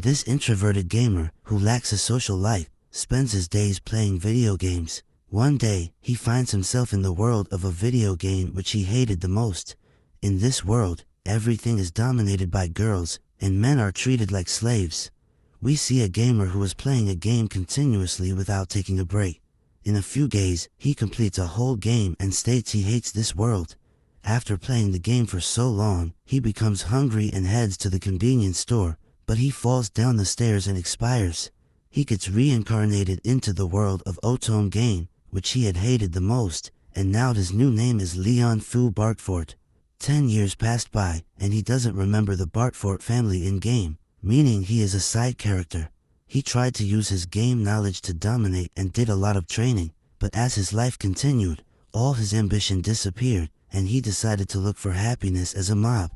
This introverted gamer, who lacks a social life, spends his days playing video games. One day, he finds himself in the world of a video game which he hated the most. In this world, everything is dominated by girls, and men are treated like slaves. We see a gamer who is playing a game continuously without taking a break. In a few days, he completes a whole game and states he hates this world. After playing the game for so long, he becomes hungry and heads to the convenience store, but he falls down the stairs and expires. He gets reincarnated into the world of Otome game, which he had hated the most, and now his new name is Leon Fu Bartfort. 10 years passed by, and he doesn't remember the Bartfort family in-game, meaning he is a side character. He tried to use his game knowledge to dominate and did a lot of training, but as his life continued, all his ambition disappeared, and he decided to look for happiness as a mob.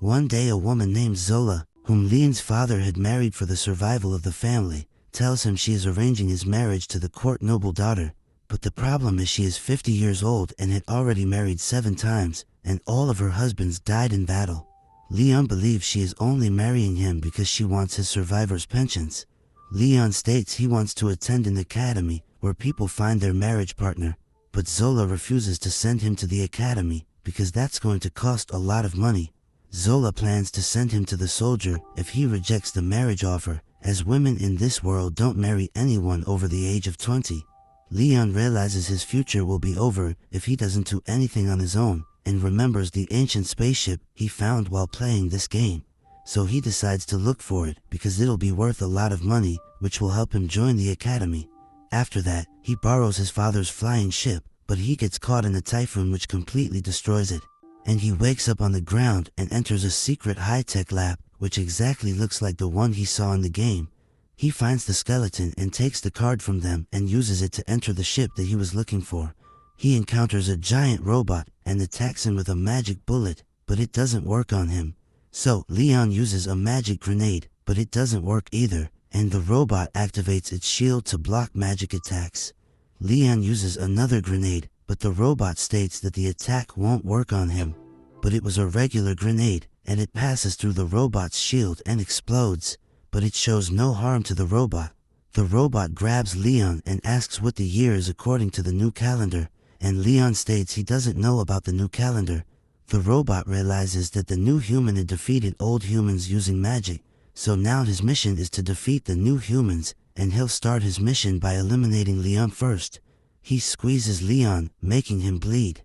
One day a woman named Zola, whom Leon's father had married for the survival of the family, tells him she is arranging his marriage to the court noble daughter. But the problem is she is 50 years old and had already married 7 times, and all of her husbands died in battle. Leon believes she is only marrying him because she wants his survivors' pensions. Leon states he wants to attend an academy where people find their marriage partner, but Zola refuses to send him to the academy because that's going to cost a lot of money. Zola plans to send him to the soldier if he rejects the marriage offer, as women in this world don't marry anyone over the age of 20. Leon realizes his future will be over if he doesn't do anything on his own, and remembers the ancient spaceship he found while playing this game. So he decides to look for it because it'll be worth a lot of money, which will help him join the academy. After that, he borrows his father's flying ship, but he gets caught in a typhoon which completely destroys it. And he wakes up on the ground and enters a secret high-tech lab, which exactly looks like the one he saw in the game. He finds the skeleton and takes the card from them and uses it to enter the ship that he was looking for. He encounters a giant robot and attacks him with a magic bullet, but it doesn't work on him. So Leon uses a magic grenade, but it doesn't work either, and the robot activates its shield to block magic attacks. Leon uses another grenade, but the robot states that the attack won't work on him. But it was a regular grenade, and it passes through the robot's shield and explodes, but it shows no harm to the robot. The robot grabs Leon and asks what the year is according to the new calendar, and Leon states he doesn't know about the new calendar. The robot realizes that the new human had defeated old humans using magic, so now his mission is to defeat the new humans, and he'll start his mission by eliminating Leon first. He squeezes Leon, making him bleed.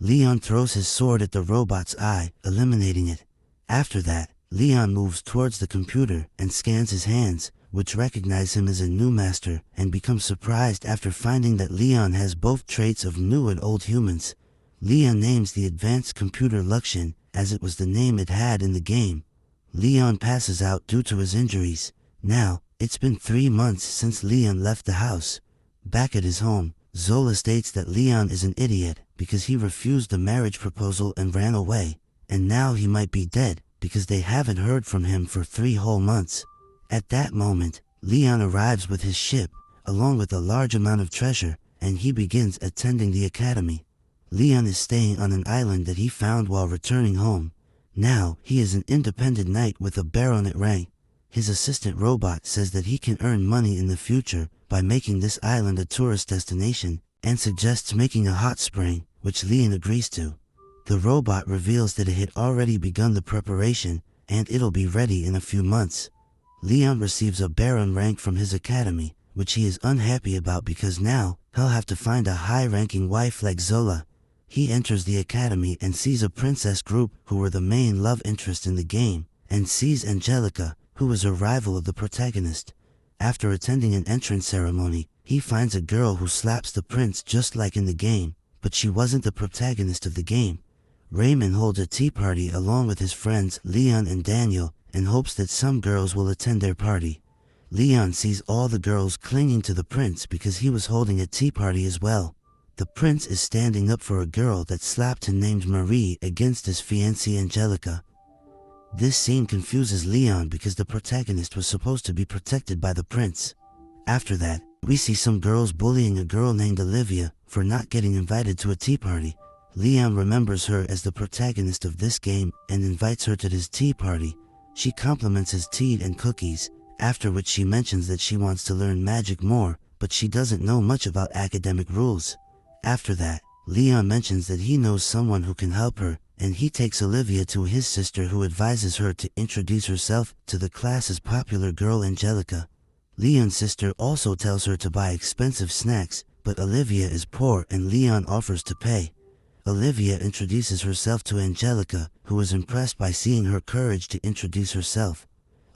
Leon throws his sword at the robot's eye, eliminating it. After that, Leon moves towards the computer and scans his hands, which recognize him as a new master, and becomes surprised after finding that Leon has both traits of new and old humans. Leon names the advanced computer Luxian, as it was the name it had in the game. Leon passes out due to his injuries. Now, it's been 3 months since Leon left the house. Back at his home, Zola states that Leon is an idiot because he refused the marriage proposal and ran away, and now he might be dead because they haven't heard from him for 3 whole months. At that moment, Leon arrives with his ship, along with a large amount of treasure, and he begins attending the academy. Leon is staying on an island that he found while returning home. Now, he is an independent knight with a baronet rank. His assistant robot says that he can earn money in the future by making this island a tourist destination, and suggests making a hot spring, which Leon agrees to. The robot reveals that it had already begun the preparation, and it'll be ready in a few months. Leon receives a baron rank from his academy, which he is unhappy about because now he'll have to find a high-ranking wife like Zola. He enters the academy and sees a princess group who were the main love interest in the game, and sees Angelica, who is a rival of the protagonist. After attending an entrance ceremony, he finds a girl who slaps the prince just like in the game, but she wasn't the protagonist of the game. Raymond holds a tea party along with his friends Leon and Daniel, and hopes that some girls will attend their party. Leon sees all the girls clinging to the prince because he was holding a tea party as well. The prince is standing up for a girl that slapped him named Marie against his fiancée Angelica. This scene confuses Leon because the protagonist was supposed to be protected by the prince. After that, we see some girls bullying a girl named Olivia for not getting invited to a tea party. Leon remembers her as the protagonist of this game and invites her to his tea party. She compliments his tea and cookies, after which she mentions that she wants to learn magic more, but she doesn't know much about academic rules. After that, Leon mentions that he knows someone who can help her, and he takes Olivia to his sister, who advises her to introduce herself to the class's popular girl Angelica. Leon's sister also tells her to buy expensive snacks, but Olivia is poor and Leon offers to pay. Olivia introduces herself to Angelica, who is impressed by seeing her courage to introduce herself.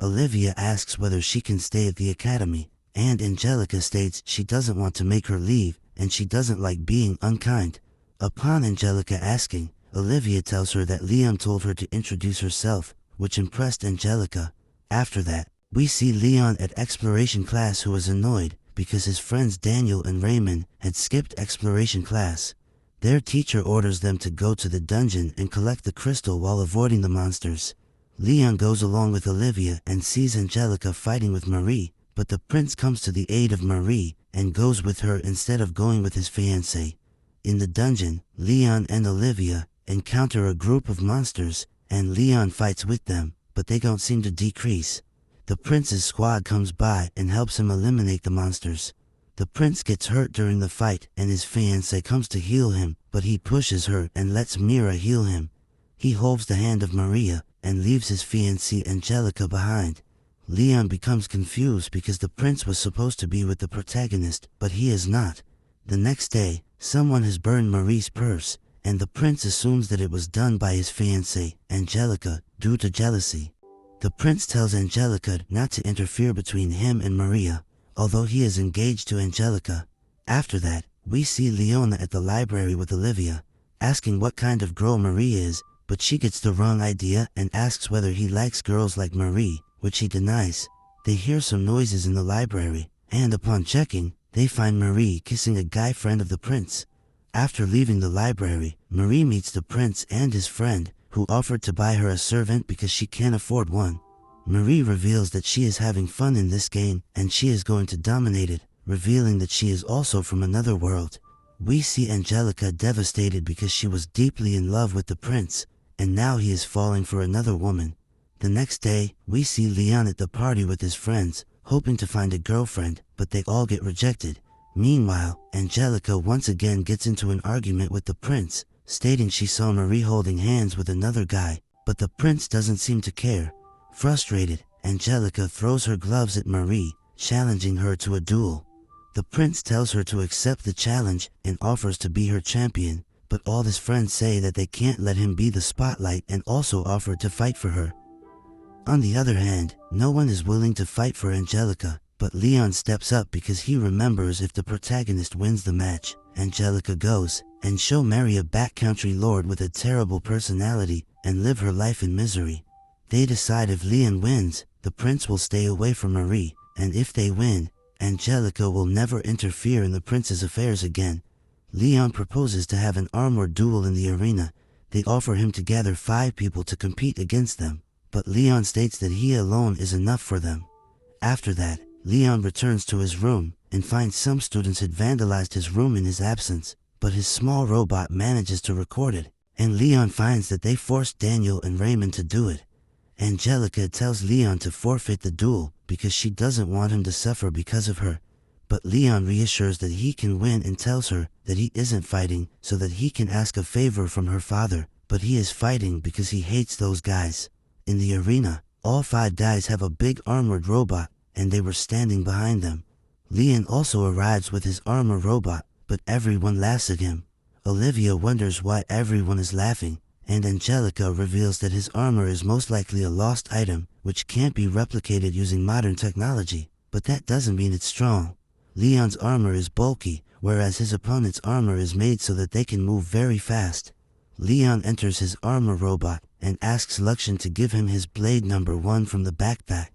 Olivia asks whether she can stay at the academy, and Angelica states she doesn't want to make her leave, and she doesn't like being unkind. Upon Angelica asking, Olivia tells her that Leon told her to introduce herself, which impressed Angelica. After that, we see Leon at exploration class, who was annoyed because his friends Daniel and Raymond had skipped exploration class. Their teacher orders them to go to the dungeon and collect the crystal while avoiding the monsters. Leon goes along with Olivia and sees Angelica fighting with Marie, but the prince comes to the aid of Marie and goes with her instead of going with his fiancée. In the dungeon, Leon and Olivia encounter a group of monsters, and Leon fights with them, but they don't seem to decrease. The prince's squad comes by and helps him eliminate the monsters. The prince gets hurt during the fight and his fiancée comes to heal him, but he pushes her and lets Mira heal him. He holds the hand of Maria and leaves his fiancée Angelica behind. Leon becomes confused because the prince was supposed to be with the protagonist, but he is not. The next day, someone has burned Marie's purse, and the prince assumes that it was done by his fiancée, Angelica, due to jealousy. The prince tells Angelica not to interfere between him and Maria, although he is engaged to Angelica. After that, we see Leona at the library with Olivia, asking what kind of girl Marie is, but she gets the wrong idea and asks whether he likes girls like Marie, which he denies. They hear some noises in the library, and upon checking, they find Marie kissing a guy friend of the prince. After leaving the library, Marie meets the prince and his friend, who offered to buy her a servant because she can't afford one. Marie reveals that she is having fun in this game and she is going to dominate it, revealing that she is also from another world. We see Angelica devastated because she was deeply in love with the prince, and now he is falling for another woman. The next day, we see Leon at the party with his friends, hoping to find a girlfriend, but they all get rejected. Meanwhile, Angelica once again gets into an argument with the prince, stating she saw Marie holding hands with another guy, but the prince doesn't seem to care. Frustrated, Angelica throws her gloves at Marie, challenging her to a duel. The prince tells her to accept the challenge and offers to be her champion, but all his friends say that they can't let him be the spotlight and also offer to fight for her. On the other hand, no one is willing to fight for Angelica, but Leon steps up because he remembers if the protagonist wins the match, Angelica goes and she'll marry a backcountry lord with a terrible personality and live her life in misery. They decide if Leon wins, the prince will stay away from Marie, and if they win, Angelica will never interfere in the prince's affairs again. Leon proposes to have an armored duel in the arena. They offer him to gather 5 people to compete against them, but Leon states that he alone is enough for them. After that, Leon returns to his room and finds some students had vandalized his room in his absence, but his small robot manages to record it, and Leon finds that they forced Daniel and Raymond to do it. Angelica tells Leon to forfeit the duel because she doesn't want him to suffer because of her, but Leon reassures that he can win and tells her that he isn't fighting so that he can ask a favor from her father, but he is fighting because he hates those guys. In the arena, all 5 guys have a big armored robot, and they were standing behind them. Leon also arrives with his armor robot, but everyone laughs at him. Olivia wonders why everyone is laughing, and Angelica reveals that his armor is most likely a lost item, which can't be replicated using modern technology, but that doesn't mean it's strong. Leon's armor is bulky, whereas his opponent's armor is made so that they can move very fast. Leon enters his armor robot and asks Luxian to give him his blade number 1 from the backpack,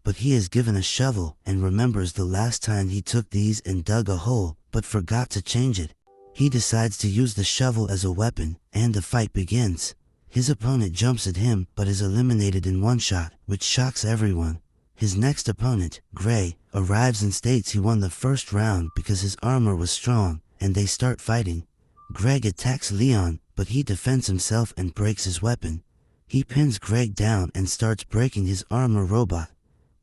but he is given a shovel and remembers the last time he took these and dug a hole, but forgot to change it. He decides to use the shovel as a weapon, and the fight begins. His opponent jumps at him but is eliminated in one shot, which shocks everyone. His next opponent, Gray, arrives and states he won the first round because his armor was strong, and they start fighting. Greg attacks Leon, but he defends himself and breaks his weapon. He pins Greg down and starts breaking his armor robot.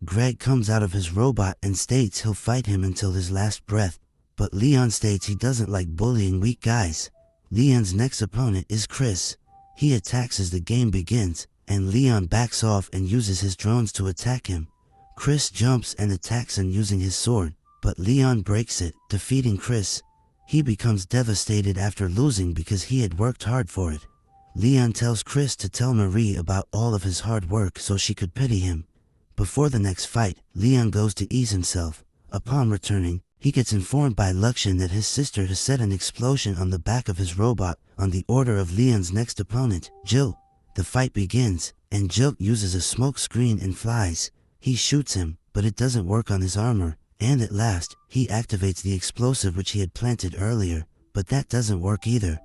Greg comes out of his robot and states he'll fight him until his last breath, but Leon states he doesn't like bullying weak guys. Leon's next opponent is Chris. He attacks as the game begins, and Leon backs off and uses his drones to attack him. Chris jumps and attacks him using his sword, but Leon breaks it, defeating Chris. He becomes devastated after losing because he had worked hard for it. Leon tells Chris to tell Marie about all of his hard work so she could pity him. Before the next fight, Leon goes to ease himself. Upon returning, he gets informed by Luxian that his sister has set an explosion on the back of his robot on the order of Leon's next opponent, Jill. The fight begins, and Jill uses a smoke screen and flies. He shoots him, but it doesn't work on his armor, and at last, he activates the explosive which he had planted earlier, but that doesn't work either.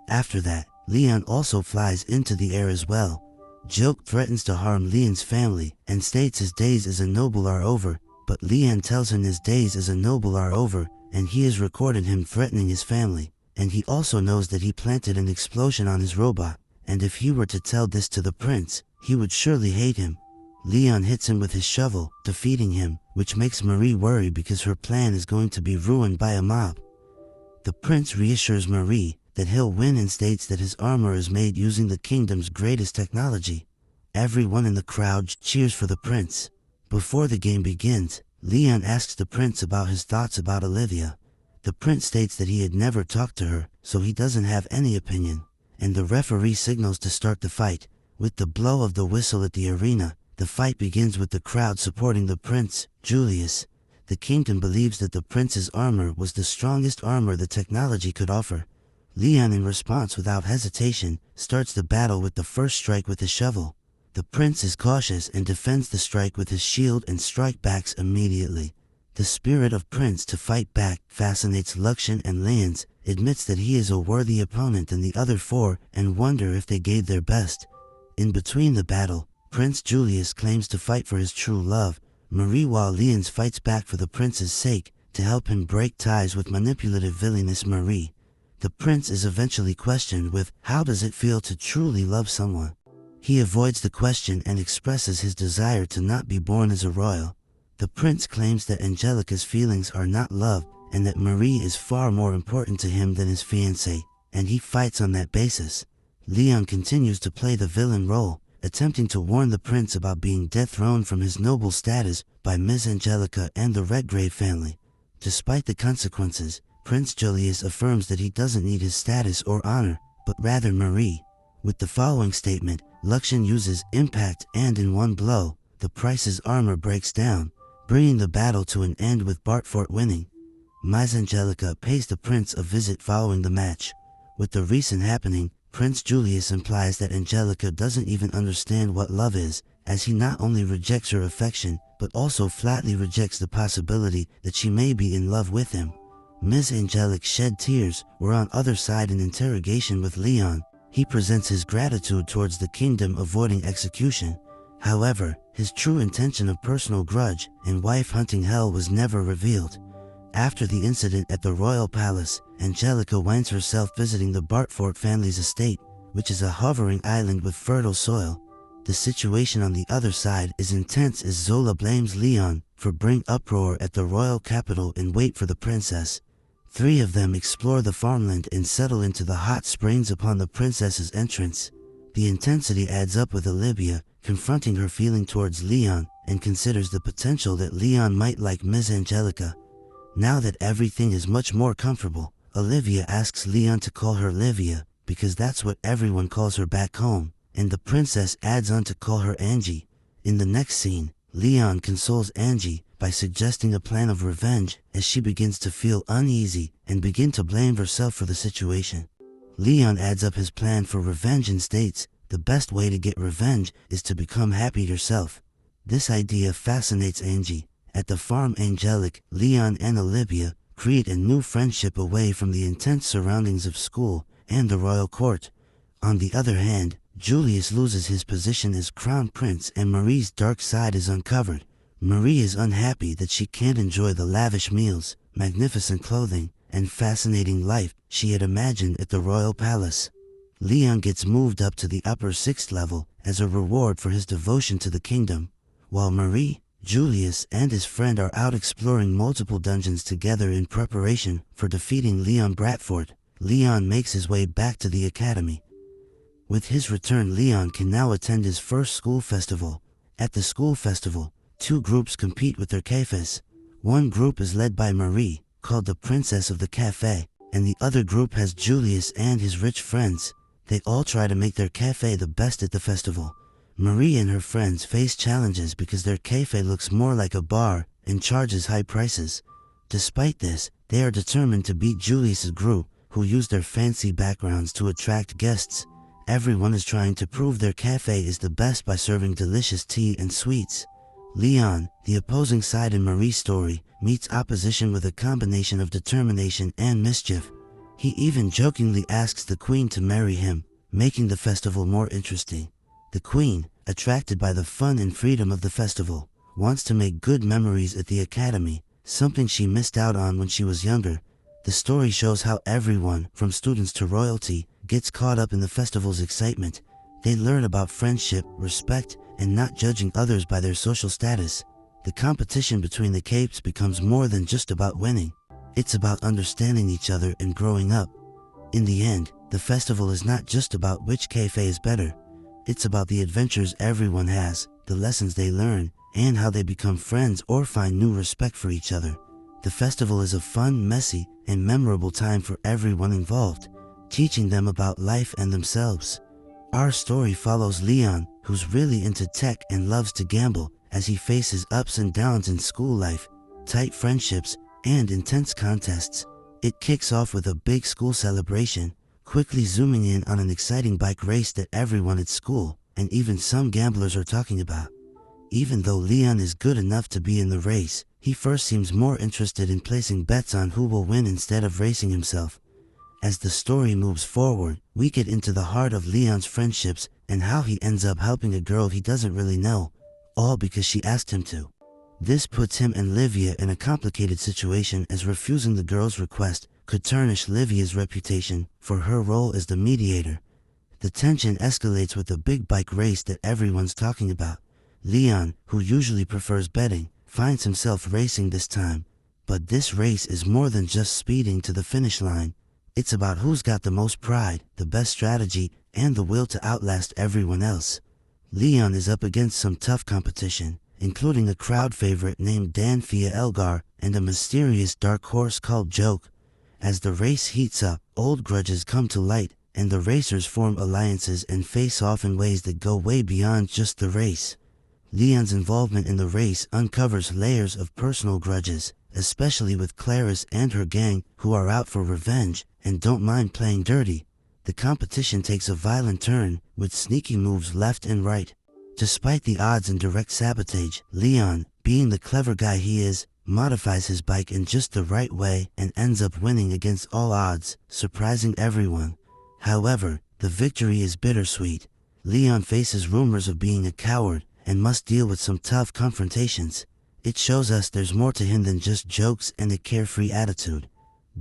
After that, Leon also flies into the air as well. Jill threatens to harm Leon's family and states his days as a noble are over, but Leon tells him his days as a noble are over, and he has recorded him threatening his family, and he also knows that he planted an explosion on his robot, and if he were to tell this to the prince, he would surely hate him. Leon hits him with his shovel, defeating him, which makes Marie worry because her plan is going to be ruined by a mob. The prince reassures Marie that he'll win and states that his armor is made using the kingdom's greatest technology. Everyone in the crowd cheers for the prince. Before the game begins, Leon asks the prince about his thoughts about Olivia. The prince states that he had never talked to her, so he doesn't have any opinion, and the referee signals to start the fight. With the blow of the whistle at the arena, the fight begins with the crowd supporting the prince, Julius. The kingdom believes that the prince's armor was the strongest armor the technology could offer. Leon, in response without hesitation, starts the battle with the first strike with his shovel. The prince is cautious and defends the strike with his shield and strike backs immediately. The spirit of Prince to fight back fascinates Luxian, and Lance admits that he is a worthy opponent than the other four and wonder if they gave their best. In between the battle, Prince Julius claims to fight for his true love, Marie, while Leons fights back for the prince's sake to help him break ties with manipulative villainous Marie. The prince is eventually questioned with, how does it feel to truly love someone? He avoids the question and expresses his desire to not be born as a royal. The prince claims that Angelica's feelings are not love and that Marie is far more important to him than his fiancée, and he fights on that basis. Leon continues to play the villain role, attempting to warn the prince about being dethroned from his noble status by Ms. Angelica and the Redgrave family. Despite the consequences, Prince Julius affirms that he doesn't need his status or honor, but rather Marie. With the following statement, Luxian uses impact, and in one blow, the prince's armor breaks down, bringing the battle to an end with Bartfort winning. Ms. Angelica pays the prince a visit following the match. With the recent happening, Prince Julius implies that Angelica doesn't even understand what love is, as he not only rejects her affection, but also flatly rejects the possibility that she may be in love with him. Ms. Angelic shed tears, were on other side in interrogation with Leon. He presents his gratitude towards the kingdom avoiding execution. However, his true intention of personal grudge and wife-hunting hell was never revealed. After the incident at the royal palace, Angelica winds herself visiting the Bartfort family's estate, which is a hovering island with fertile soil. The situation on the other side is intense as Zola blames Leon for bringing uproar at the royal capital in wait for the princess. 3 of them explore the farmland and settle into the hot springs upon the princess's entrance. The intensity adds up with Olivia, confronting her feeling towards Leon, and considers the potential that Leon might like Ms. Angelica. Now that everything is much more comfortable, Olivia asks Leon to call her Livia, because that's what everyone calls her back home, and the princess adds on to call her Angie. In the next scene, Leon consoles Angie by suggesting a plan of revenge as she begins to feel uneasy and begin to blame herself for the situation. Leon adds up his plan for revenge and states, the best way to get revenge is to become happy yourself. This idea fascinates Angie. At the farm, Angelic, Leon and Olivia create a new friendship away from the intense surroundings of school and the royal court. On the other hand, Julius loses his position as crown prince and Marie's dark side is uncovered. Marie is unhappy that she can't enjoy the lavish meals, magnificent clothing, and fascinating life she had imagined at the royal palace. Leon gets moved up to the upper 6th level as a reward for his devotion to the kingdom, while Marie, Julius and his friend are out exploring multiple dungeons together in preparation for defeating Leon Bradford. Leon makes his way back to the academy. With his return, Leon can now attend his first school festival. At the school festival, two groups compete with their cafes. One group is led by Marie, called the Princess of the Cafe, and the other group has Julius and his rich friends. They all try to make their cafe the best at the festival. Marie and her friends face challenges because their cafe looks more like a bar and charges high prices. Despite this, they are determined to beat Julius's group, who use their fancy backgrounds to attract guests. Everyone is trying to prove their cafe is the best by serving delicious tea and sweets. Leon, the opposing side in Marie's story, meets opposition with a combination of determination and mischief. He even jokingly asks the queen to marry him, making the festival more interesting. The queen, attracted by the fun and freedom of the festival, wants to make good memories at the academy, something she missed out on when she was younger. The story shows how everyone, from students to royalty, gets caught up in the festival's excitement. They learn about friendship, respect, and not judging others by their social status. The competition between the capes becomes more than just about winning. It's about understanding each other and growing up. In the end, the festival is not just about which cafe is better. It's about the adventures everyone has, the lessons they learn, and how they become friends or find new respect for each other. The festival is a fun, messy, and memorable time for everyone involved, teaching them about life and themselves. Our story follows Leon, who's really into tech and loves to gamble, as he faces ups and downs in school life, tight friendships, and intense contests. It kicks off with a big school celebration, quickly zooming in on an exciting bike race that everyone at school, and even some gamblers, are talking about. Even though Leon is good enough to be in the race, he first seems more interested in placing bets on who will win instead of racing himself. As the story moves forward, we get into the heart of Leon's friendships and how he ends up helping a girl he doesn't really know, all because she asked him to. This puts him and Livia in a complicated situation, as refusing the girl's request could tarnish Livia's reputation for her role as the mediator. The tension escalates with a big bike race that everyone's talking about. Leon, who usually prefers betting, finds himself racing this time. But this race is more than just speeding to the finish line. It's about who's got the most pride, the best strategy, and the will to outlast everyone else. Leon is up against some tough competition, including a crowd favorite named Danfia Elgar and a mysterious dark horse called Joke. As the race heats up, old grudges come to light, and the racers form alliances and face off in ways that go way beyond just the race. Leon's involvement in the race uncovers layers of personal grudges, especially with Clarice and her gang, who are out for revenge and don't mind playing dirty. The competition takes a violent turn, with sneaky moves left and right. Despite the odds and direct sabotage, Leon, being the clever guy he is, modifies his bike in just the right way and ends up winning against all odds, surprising everyone. However, the victory is bittersweet. Leon faces rumors of being a coward and must deal with some tough confrontations. It shows us there's more to him than just jokes and a carefree attitude.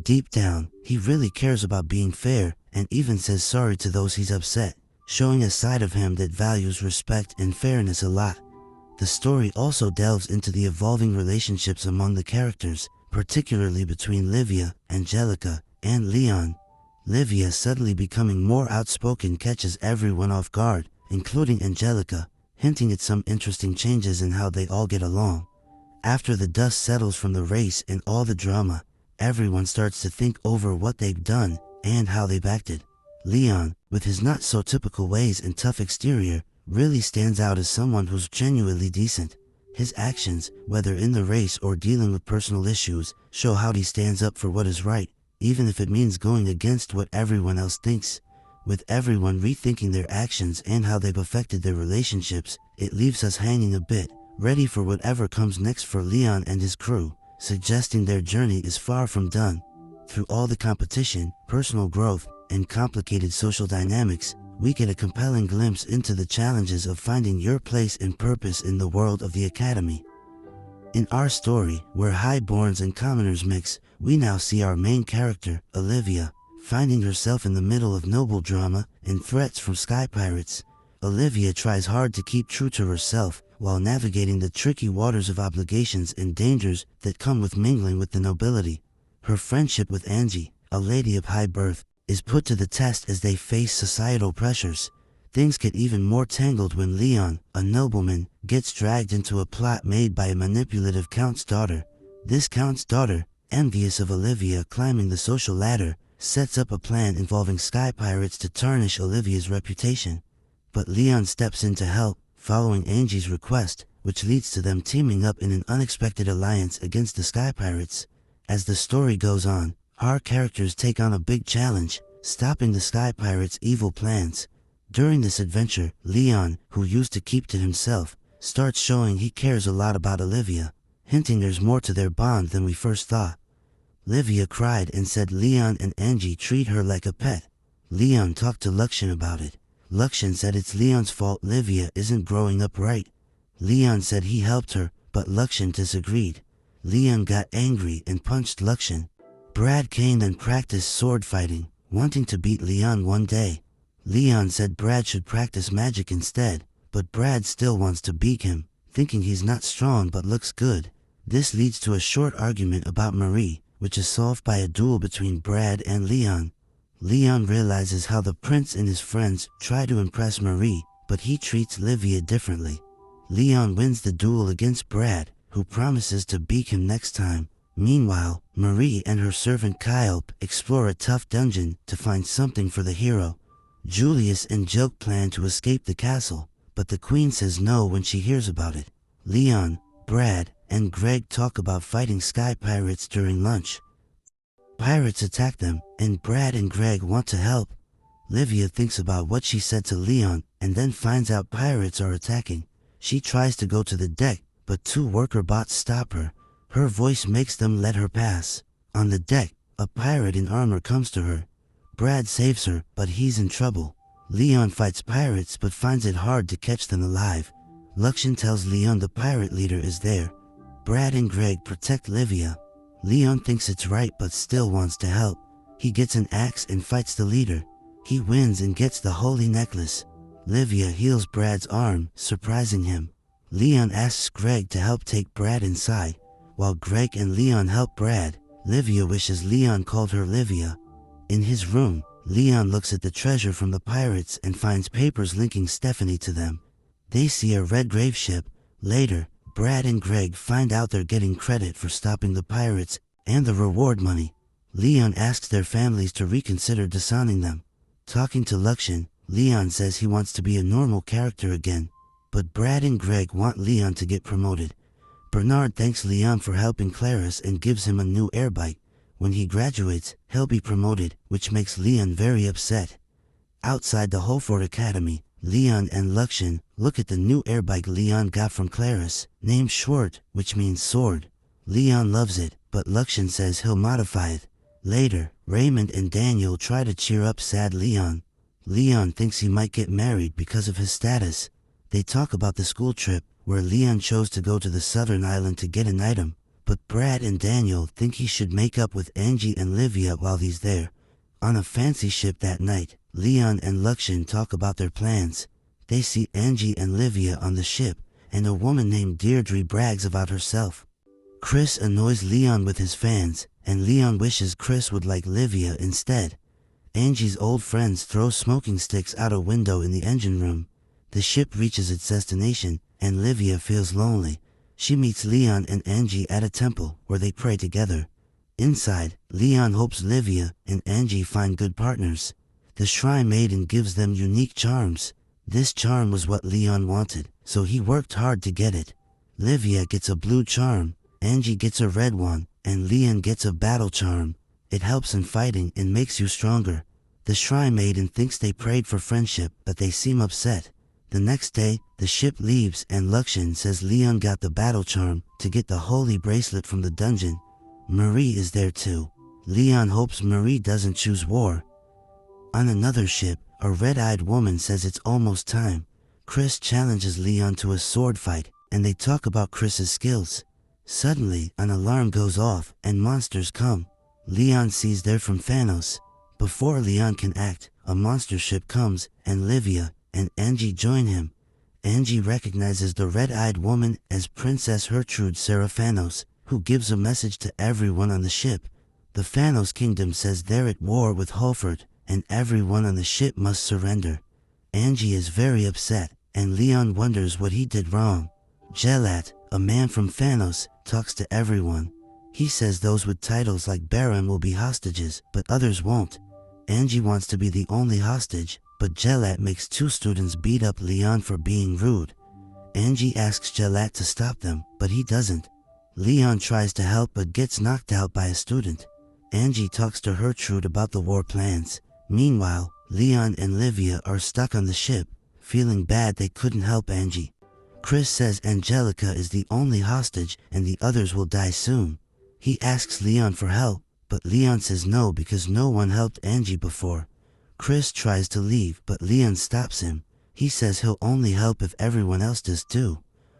Deep down, he really cares about being fair and even says sorry to those he's upset, showing a side of him that values respect and fairness a lot. The story also delves into the evolving relationships among the characters, particularly between Livia, Angelica, and Leon. Livia suddenly becoming more outspoken catches everyone off guard, including Angelica, hinting at some interesting changes in how they all get along. After the dust settles from the race and all the drama, everyone starts to think over what they've done and how they've acted. Leon, with his not-so-typical ways and tough exterior, really stands out as someone who's genuinely decent. His actions, whether in the race or dealing with personal issues, show how he stands up for what is right, even if it means going against what everyone else thinks. With everyone rethinking their actions and how they've affected their relationships, it leaves us hanging a bit, ready for whatever comes next for Leon and his crew, suggesting their journey is far from done. Through all the competition, personal growth, and complicated social dynamics, we get a compelling glimpse into the challenges of finding your place and purpose in the world of the Academy. In our story, where highborns and commoners mix, we now see our main character, Olivia, finding herself in the middle of noble drama and threats from sky pirates. Olivia tries hard to keep true to herself, while navigating the tricky waters of obligations and dangers that come with mingling with the nobility. Her friendship with Angie, a lady of high birth, is put to the test as they face societal pressures. Things get even more tangled when Leon, a nobleman, gets dragged into a plot made by a manipulative count's daughter. This count's daughter, envious of Olivia climbing the social ladder, sets up a plan involving sky pirates to tarnish Olivia's reputation. But Leon steps in to help, following Angie's request, which leads to them teaming up in an unexpected alliance against the sky pirates. As the story goes on, our characters take on a big challenge, stopping the sky pirates' evil plans. During this adventure, Leon, who used to keep to himself, starts showing he cares a lot about Olivia, hinting there's more to their bond than we first thought. Olivia cried and said Leon and Angie treat her like a pet. Leon talked to Luxian about it. Luxian said it's Leon's fault Olivia isn't growing up right. Leon said he helped her, but Luxian disagreed. Leon got angry and punched Luxian. Brad came and practiced sword fighting, wanting to beat Leon one day. Leon said Brad should practice magic instead, but Brad still wants to beat him, thinking he's not strong but looks good. This leads to a short argument about Marie, which is solved by a duel between Brad and Leon. Leon realizes how the prince and his friends try to impress Marie, but he treats Olivia differently. Leon wins the duel against Brad, who promises to beat him next time. Meanwhile, Marie and her servant Kyle explore a tough dungeon to find something for the hero. Julius and Joke plan to escape the castle, but the queen says no when she hears about it. Leon, Brad, and Greg talk about fighting sky pirates during lunch. Pirates attack them, and Brad and Greg want to help. Olivia thinks about what she said to Leon, and then finds out pirates are attacking. She tries to go to the deck, but two worker bots stop her. Her voice makes them let her pass. On the deck, a pirate in armor comes to her. Brad saves her, but he's in trouble. Leon fights pirates but finds it hard to catch them alive. Luxian tells Leon the pirate leader is there. Brad and Greg protect Olivia. Leon thinks it's right but still wants to help. He gets an axe and fights the leader. He wins and gets the holy necklace. Olivia heals Brad's arm, surprising him. Leon asks Greg to help take Brad inside. While Greg and Leon help Brad, Olivia wishes Leon called her Olivia. In his room, Leon looks at the treasure from the pirates and finds papers linking Stephanie to them. They see a red grave ship. Later, Brad and Greg find out they're getting credit for stopping the pirates and the reward money. Leon asks their families to reconsider disowning them. Talking to Luxian, Leon says he wants to be a normal character again, but Brad and Greg want Leon to get promoted. Bernard thanks Leon for helping Clarice and gives him a new air bike. When he graduates, he'll be promoted, which makes Leon very upset. Outside the Holford Academy, Leon and Luxian look at the new airbike Leon got from Clarice, named Schwert, which means sword. Leon loves it, but Luxian says he'll modify it. Later, Raymond and Daniel try to cheer up sad Leon. Leon thinks he might get married because of his status. They talk about the school trip, where Leon chose to go to the southern island to get an item, but Brad and Daniel think he should make up with Angie and Olivia while he's there. On a fancy ship that night, Leon and Luxian talk about their plans. They see Angie and Olivia on the ship, and a woman named Deirdre brags about herself. Chris annoys Leon with his fans, and Leon wishes Chris would like Olivia instead. Angie's old friends throw smoking sticks out a window in the engine room. The ship reaches its destination, and Olivia feels lonely. She meets Leon and Angie at a temple, where they pray together. Inside, Leon hopes Olivia and Angie find good partners. The Shrine Maiden gives them unique charms. This charm was what Leon wanted, so he worked hard to get it. Olivia gets a blue charm, Angie gets a red one, and Leon gets a battle charm. It helps in fighting and makes you stronger. The Shrine Maiden thinks they prayed for friendship, but they seem upset. The next day, the ship leaves and Luxian says Leon got the battle charm to get the holy bracelet from the dungeon. Marie is there too. Leon hopes Marie doesn't choose war. On another ship, a red-eyed woman says it's almost time. Chris challenges Leon to a sword fight, and they talk about Chris's skills. Suddenly, an alarm goes off and monsters come. Leon sees they're from Thanos. Before Leon can act, a monster ship comes and Olivia and Angie join him. Angie recognizes the red-eyed woman as Princess Gertrude Seraphanos, who gives a message to everyone on the ship. The Phanos kingdom says they're at war with Holford, and everyone on the ship must surrender. Angie is very upset, and Leon wonders what he did wrong. Gelat, a man from Phanos, talks to everyone. He says those with titles like Baron will be hostages, but others won't. Angie wants to be the only hostage, but Gelat makes 2 students beat up Leon for being rude. Angie asks Gelat to stop them, but he doesn't. Leon tries to help but gets knocked out by a student. Angie talks to Gertrude about the war plans. Meanwhile, Leon and Livia are stuck on the ship, feeling bad they couldn't help Angie. Chris says Angelica is the only hostage and the others will die soon. He asks Leon for help, but Leon says no because no one helped Angie before. Chris tries to leave, but Leon stops him. He says he'll only help if everyone else does too.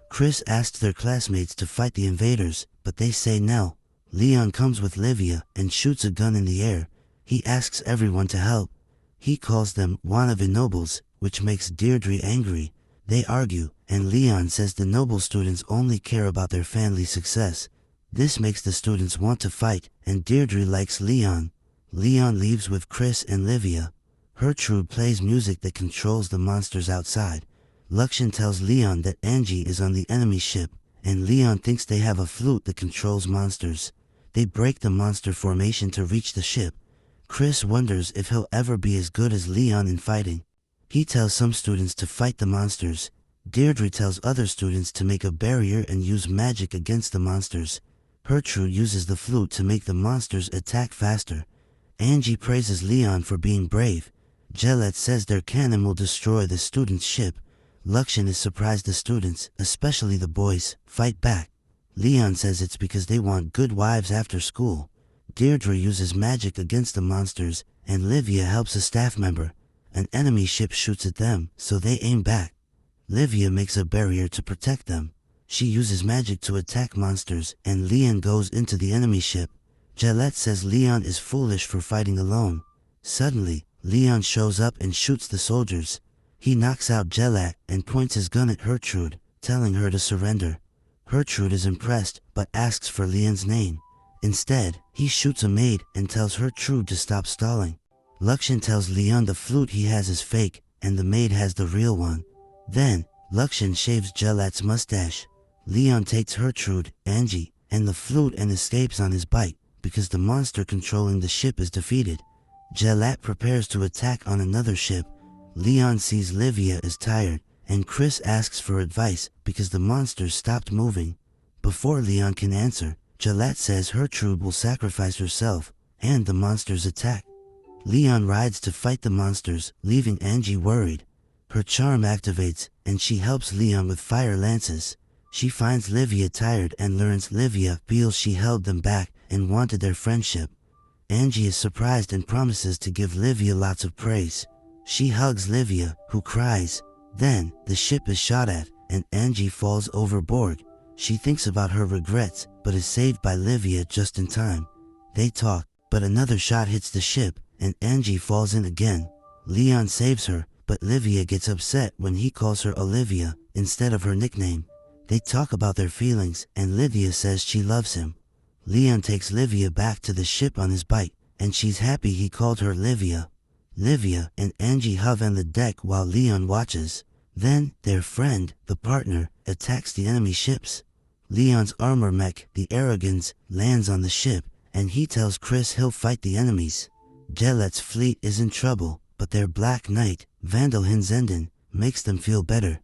Chris asks their classmates to fight the invaders, but they say no. Leon comes with Livia and shoots a gun in the air. He asks everyone to help. He calls them wannabe nobles, which makes Deirdre angry. They argue, and Leon says the noble students only care about their family success. This makes the students want to fight, and Deirdre likes Leon. Leon leaves with Chris and Livia. Gertrude plays music that controls the monsters outside. Luxian tells Leon that Angie is on the enemy ship, and Leon thinks they have a flute that controls monsters. They break the monster formation to reach the ship. Chris wonders if he'll ever be as good as Leon in fighting. He tells some students to fight the monsters. Deirdre tells other students to make a barrier and use magic against the monsters. Gertrude uses the flute to make the monsters attack faster. Angie praises Leon for being brave. Gelat says their cannon will destroy the students' ship. Luxian is surprised the students, especially the boys, fight back. Leon says it's because they want good wives after school. Deirdre uses magic against the monsters, and Livia helps a staff member. An enemy ship shoots at them, so they aim back. Livia makes a barrier to protect them. She uses magic to attack monsters, and Leon goes into the enemy ship. Gelat says Leon is foolish for fighting alone. Suddenly, Leon shows up and shoots the soldiers. He knocks out Gelat and points his gun at Gertrude, telling her to surrender. Gertrude is impressed, but asks for Leon's name. Instead, he shoots a maid and tells Gertrude to stop stalling. Luxian tells Leon the flute he has is fake, and the maid has the real one. Then, Luxian shaves Gelat's mustache. Leon takes Gertrude, Angie, and the flute and escapes on his bike, because the monster controlling the ship is defeated. Gelat prepares to attack on another ship. Leon sees Livia is tired, and Chris asks for advice because the monsters stopped moving. Before Leon can answer, Gelat says Gertrude will sacrifice herself, and the monsters attack. Leon rides to fight the monsters, leaving Angie worried. Her charm activates, and she helps Leon with fire lances. She finds Livia tired and learns Livia feels she held them back and wanted their friendship. Angie is surprised and promises to give Livia lots of praise. She hugs Livia, who cries. Then, the ship is shot at, and Angie falls overboard. She thinks about her regrets, but is saved by Livia just in time. They talk, but another shot hits the ship, and Angie falls in again. Leon saves her, but Livia gets upset when he calls her Olivia instead of her nickname. They talk about their feelings, and Livia says she loves him. Leon takes Livia back to the ship on his bike, and she's happy he called her Livia. Livia and Angie hug on the deck while Leon watches. Then, their friend, the partner, attacks the enemy ships. Leon's armor mech, the Arrogans, lands on the ship, and he tells Chris he'll fight the enemies. Gelat's fleet is in trouble, but their Black Knight, Vandal Hinzenden, makes them feel better.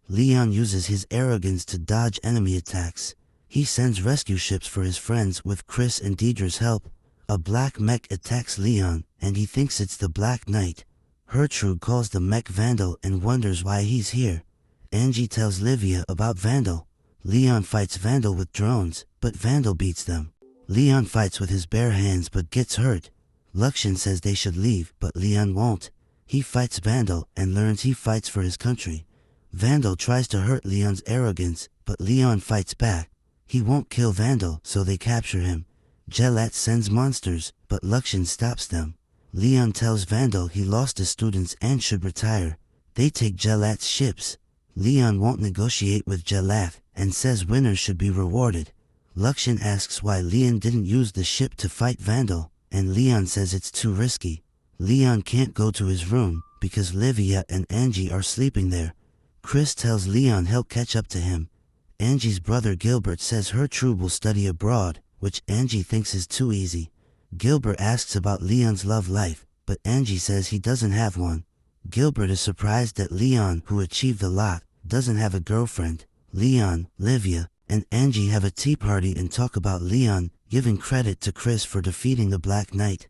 Leon uses his Arrogans to dodge enemy attacks. He sends rescue ships for his friends with Chris and Deirdre's help. A black mech attacks Leon, and he thinks it's the Black Knight. Gertrude calls the mech Vandal and wonders why he's here. Angie tells Livia about Vandal. Leon fights Vandal with drones, but Vandal beats them. Leon fights with his bare hands but gets hurt. Luxian says they should leave, but Leon won't. He fights Vandal and learns he fights for his country. Vandal tries to hurt Leon's arrogance, but Leon fights back. He won't kill Vandal, so they capture him. Gelat sends monsters, but Luxian stops them. Leon tells Vandal he lost his students and should retire. They take Gelat's ships. Leon won't negotiate with Jalaf and says winners should be rewarded. Lakshan asks why Leon didn't use the ship to fight Vandal, and Leon says it's too risky. Leon can't go to his room because Livia and Angie are sleeping there. Chris tells Leon he'll catch up to him. Angie's brother Gilbert says her troop will study abroad, which Angie thinks is too easy. Gilbert asks about Leon's love life, but Angie says he doesn't have one. Gilbert is surprised that Leon, who achieved a lot, doesn't have a girlfriend. Leon, Livia, and Angie have a tea party and talk about Leon, giving credit to Chris for defeating the Black Knight.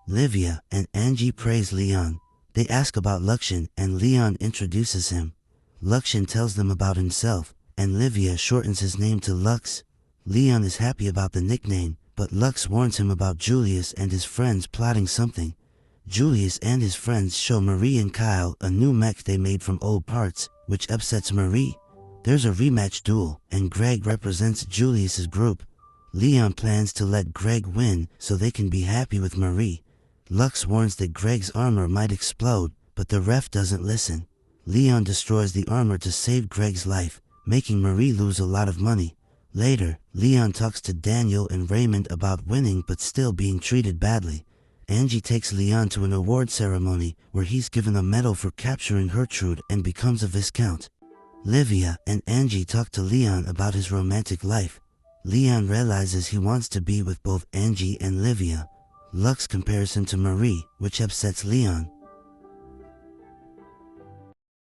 Livia and Angie praise Leon. They ask about Lakshan and Leon introduces him. Lakshan tells them about himself, and Livia shortens his name to Lux. Leon is happy about the nickname, but Lux warns him about Julius and his friends plotting something. Julius and his friends show Marie and Kyle a new mech they made from old parts, which upsets Marie. There's a rematch duel, and Greg represents Julius's group. Leon plans to let Greg win so they can be happy with Marie. Lux warns that Greg's armor might explode, but the ref doesn't listen. Leon destroys the armor to save Greg's life, making Marie lose a lot of money. Later, Leon talks to Daniel and Raymond about winning but still being treated badly. Angie takes Leon to an award ceremony where he's given a medal for capturing Gertrude and becomes a viscount. Livia and Angie talk to Leon about his romantic life. Leon realizes he wants to be with both Angie and Livia. Lux compares him to Marie, which upsets Leon.